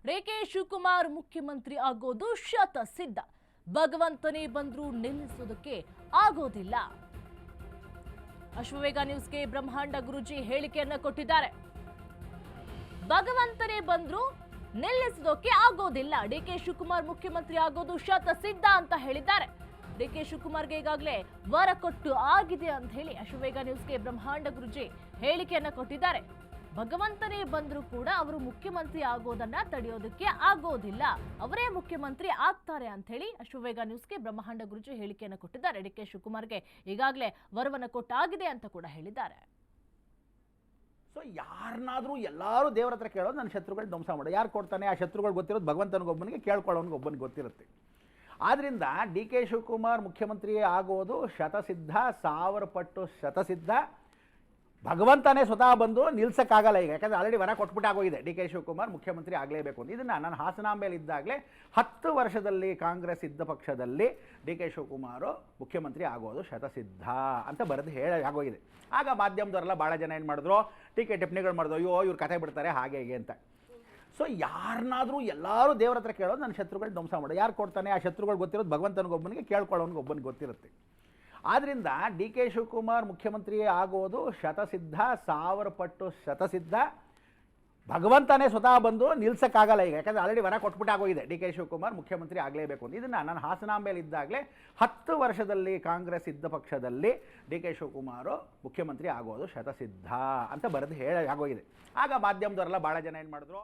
DK Shivakumar ಮುಖ್ಯಮಂತ್ರಿ ಆಗೋದು ಶತಸಿದ್ಧ. ಭಗವಂತನೇ ಬಂದ್ರೂ ನಿಲ್ಲಿಸೋದಕ್ಕೆ ಆಗೋದಿಲ್ಲ. ಅಶ್ವವೇಗ ನ್ಯೂಸ್ಗೆ ಬ್ರಹ್ಮಾಂಡ ಗುರೂಜಿ ಹೇಳಿಕೆಯನ್ನ ಕೊಟ್ಟಿದ್ದಾರೆ. ಭಗವಂತನೇ ಬಂದ್ರೂ ನಿಲ್ಲಿಸೋದಕ್ಕೆ ಆಗೋದಿಲ್ಲ. ಡಿಕೆ ಶಿವಕುಮಾರ್ ಮುಖ್ಯಮಂತ್ರಿ ಆಗೋದು ಶತಸಿದ್ಧ ಅಂತ ಹೇಳಿದ್ದಾರೆ. ಡಿಕೆ ಶಿವಕುಮಾರ್ಗೆ ಈಗಾಗಲೇ ವರ ಕೊಟ್ಟು ಆಗಿದೆ ಅಂತ ಹೇಳಿ ಅಶ್ವವೇಗ ನ್ಯೂಸ್ಗೆ ಬ್ರಹ್ಮಾಂಡ ಗುರೂಜಿ ಹೇಳಿಕೆಯನ್ನ ಕೊಟ್ಟಿದ್ದಾರೆ. ಭಗವಂತನೇ ಬಂದ್ರೂ ಕೂಡ ಅವರು ಮುಖ್ಯಮಂತ್ರಿ ಆಗೋದನ್ನ ತಡೆಯೋದಕ್ಕೆ ಆಗೋದಿಲ್ಲ, ಅವರೇ ಮುಖ್ಯಮಂತ್ರಿ ಆಗ್ತಾರೆ ಅಂತ ಹೇಳಿ ಅಶ್ವವೇಗ ನ್ಯೂಸ್ಗೆ ಬ್ರಹ್ಮಾಂಡ ಗುರೂಜಿ ಹೇಳಿಕೆಯನ್ನು ಕೊಟ್ಟಿದ್ದಾರೆ. ಡಿಕೆ ಶಿವಕುಮಾರ್ಗೆ ಈಗಾಗಲೇ ವರವನ್ನು ಕೊಟ್ಟಾಗಿದೆ ಅಂತ ಕೂಡ ಹೇಳಿದ್ದಾರೆ. ಸೊ ಯಾರನ್ನಾದ್ರೂ ಎಲ್ಲರೂ ದೇವರ ಹತ್ರ ಕೇಳೋದು ನನ್ನ ಶತ್ರುಗಳು ಧ್ವಂಸ ಮಾಡೋ. ಯಾರು ಕೊಡ್ತಾನೆ? ಆ ಶತ್ರುಗಳು ಗೊತ್ತಿರೋದು ಭಗವಂತನಿಗೊಬ್ಬನಿಗೆ, ಕೇಳ್ಕೊಳ್ಳೋನಿಗೆ ಒಬ್ಬನಿಗೆ ಗೊತ್ತಿರುತ್ತೆ. ಆದ್ದರಿಂದ ಡಿ ಕೆ ಶಿವಕುಮಾರ್ ಮುಖ್ಯಮಂತ್ರಿ ಆಗೋದು ಶತಸಿದ್ಧ, 1000 ಪಟ್ಟು ಶತಸಿದ್ಧ. ಭಗವಂತನೇ ಸ್ವತಃ ಬಂದು ನಿಲ್ಸಕ್ಕಾಗಲ್ಲ ಈಗ, ಯಾಕಂದರೆ ಆಲ್ರೆಡಿ ವರ ಕೊಟ್ಬಿಟ್ಟು ಆಗೋಗಿದೆ. ಡಿ ಕೆ ಶಿವಕುಮಾರ್ ಮುಖ್ಯಮಂತ್ರಿ ಆಗಲೇಬೇಕು ಅಂತ. ಇದನ್ನು ನಾನು ಹಾಸನಾಂಬೆಯಲ್ಲಿ ಇದ್ದಾಗಲೇ 10 ವರ್ಷದಲ್ಲಿ ಕಾಂಗ್ರೆಸ್ ಇದ್ದ ಪಕ್ಷದಲ್ಲಿ ಡಿ ಕೆ ಶಿವಕುಮಾರ್ ಮುಖ್ಯಮಂತ್ರಿ ಆಗೋದು ಶತಸಿದ್ಧ ಅಂತ ಬರೆದು ಆಗೋಗಿದೆ. ಆಗ ಮಾಧ್ಯಮದವರೆಲ್ಲ ಭಾಳ ಜನ ಏನು ಮಾಡಿದ್ರು, ಟೀಕೆ ಟಿಪ್ಪಣಿಗಳು ಮಾಡಿದ್ರು, ಅಯ್ಯೋ ಇವ್ರು ಕತೆ ಬಿಡ್ತಾರೆ ಹಾಗೆ ಹೀಗೆ ಅಂತ. ಸೊ ಯಾರನ್ನಾದ್ರೂ ಎಲ್ಲರೂ ದೇವರ ಹತ್ರ ಕೇಳೋದು ನನ್ನ ಶತ್ರುಗಳು ಧ್ವಂಸ ಮಾಡೋ. ಯಾರು ಕೊಡ್ತಾನೆ? ಆ ಶತ್ರುಗಳು ಗೊತ್ತಿರೋದು ಭಗವಂತನಿಗೊಬ್ಬನಿಗೆ, ಕೇಳ್ಕೊಳ್ಳೋನಿಗೆ ಒಬ್ಬನಿಗೆ ಗೊತ್ತಿರುತ್ತೆ. ಆದ್ದರಿಂದ ಡಿ ಕೆ ಶಿವಕುಮಾರ್ ಮುಖ್ಯಮಂತ್ರಿ ಆಗೋದು ಶತಸಿದ್ಧ, 1000 ಪಟ್ಟು ಶತಸಿದ್ಧ. ಭಗವಂತನೇ ಸ್ವತಃ ಬಂದು ನಿಲ್ಸಕ್ಕಾಗಲ್ಲ ಈಗ, ಯಾಕಂದರೆ ಆಲ್ರೆಡಿ ವರ ಕೊಟ್ಬಿಟ್ಟು ಆಗೋಗಿದೆ. ಡಿ ಕೆ ಶಿವಕುಮಾರ್ ಮುಖ್ಯಮಂತ್ರಿ ಆಗಲೇಬೇಕು ಅಂತ. ಇದನ್ನು ನಾನು ಹಾಸನಾಂಬೆಯಲ್ಲಿ ಇದ್ದಾಗಲೇ 10 ವರ್ಷದಲ್ಲಿ ಕಾಂಗ್ರೆಸ್ ಇದ್ದ ಪಕ್ಷದಲ್ಲಿ ಡಿ ಕೆ ಶಿವಕುಮಾರ್ ಮುಖ್ಯಮಂತ್ರಿ ಆಗೋದು ಶತಸಿದ್ಧ ಅಂತ ಬರೆದು ಆಗೋಗಿದೆ. ಆಗ ಮಾಧ್ಯಮದವರೆಲ್ಲ ಭಾಳ ಜನ ಏನು ಮಾಡಿದ್ರು,